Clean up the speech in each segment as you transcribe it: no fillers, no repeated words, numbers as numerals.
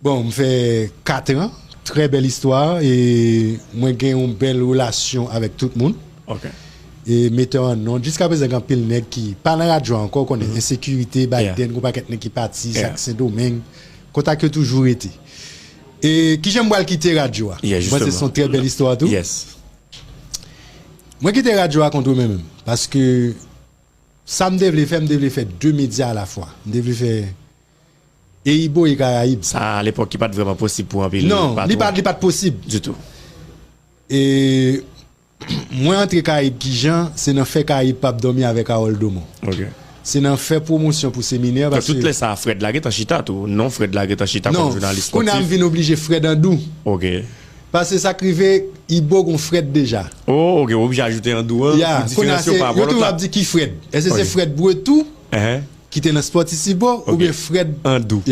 Bon, me fait 4 ans, très belle histoire et moi j'ai une belle relation avec tout le monde. OK. Et metteur en nom jusqu'à présent quand pile nèg qui pas dans radio encore connaît insécurité Biden pas quelqu'un qui parti chaque Saint-Domingue contact toujours été. Et qui j'aime pas quitter radio. Moi c'est son très belle histoire tout. Yes. Moi quitter radio contre moi-même parce que ça me devait faire deux médias à la fois. Me devait faire Ibo et Caraïbes. Ça à l'époque qui pas vraiment possible pour un pays. Non, il pas possible du tout. Et moi entre Caraïbes qui Jean, c'est dans fait Caraïbes pas dormir avec Harold Domon. OK. C'est dans fait promotion pour séminaire parce que toutes les ça Fred Laguet en chita tout, non Fred Laguet en chita comme journaliste sportif. On a vinn obligé Fred Andou. OK. Parce que ça crivé Ibo gon Fred déjà. Oh, OK, obligé ajouter Andou pour différencier par rapport à l'autre. Dit qui Fred. Est-ce que c'est Fred Bretou qui était dans sportif Ibo ou bien Fred Andou.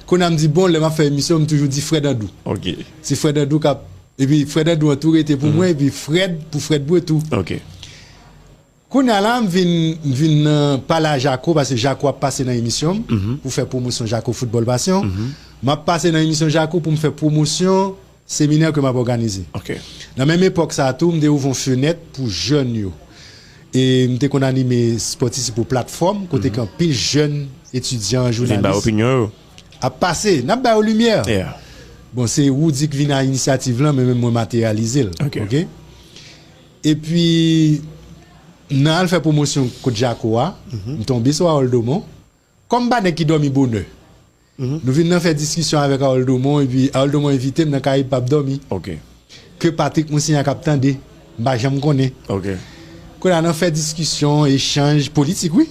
Qu'on a dit bon, le m'a fait émission, me toujours dit Fred Andou. OK. C'est Fred Andou qui et puis Fred Andou tout était pour moi et puis Fred pour Fred Bretou. OK. Qu'on a là vinn parler à Jaco parce que Jaco a passé dans l'émission pour faire promotion Jaco football passion. M'a passé dans l'émission Jaco pour me faire promotion séminaire que m'a organisé. OK. Dans même époque ça tout me ouvert une fenêtre pour jeunes yo. Et m'était qu'on animé sportif pour plateforme côté qu'un pile jeunes étudiants journalistes. Ba opinion a passé n'a pas lumière. Bon c'est Woody qui vient à initiative là mais même moi matérialiser. OK. Et puis nan fait promotion côté Jacoa, nous tombé sur Harold Domon comme ba qui dormi bonheur. Nous venons faire discussion avec Harold Domon et puis Harold Domon invité dans Caraïbes pas dormi. OK. Que Patrick Moussignac capitaine de ba j'aime connaît. OK. Qu'on a fait discussion, échange politique oui.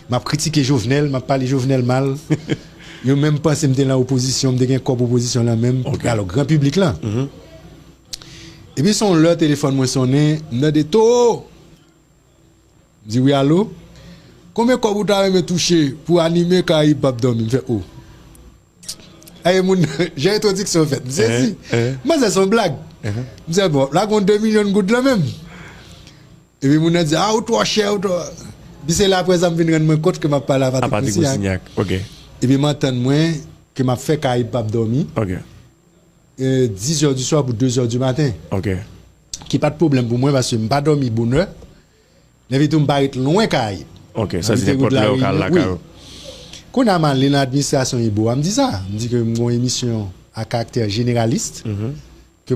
M'a critiqué Jovenel, m'a parlé Jovenel mal. Yo même pensé me dans l'opposition, me gain corps opposition là même alors grand public là. Et puis son leur téléphone moi sonné, n'a de to. Dit oui allô. Combien corps vous avez touché pour animer Caraïbes pas dormir fait oh. Hey mon j'ai introduction fait. Si. Moi c'est son blague. C'est bon, là on 2 millions de gouttes là même. Et puis mon a dit ah ou toi cher ou toi. Puis c'est là après ça me venir rendre compte que m'a parlé à Patrick Moussignac. OK. Et puis maintenant moi que m'a fait Caraïbes pas dormir. OK. 10h du soir pour 2h du matin. OK. Qui pas de problème pour moi parce que m'pas dormi bonne heure. L'invité me paraît loin Caraïbes. OK, ça c'est n'importe local là oui. Quand on a mal l'administration Ibo, me dit ça, me dit que mon émission à caractère généraliste que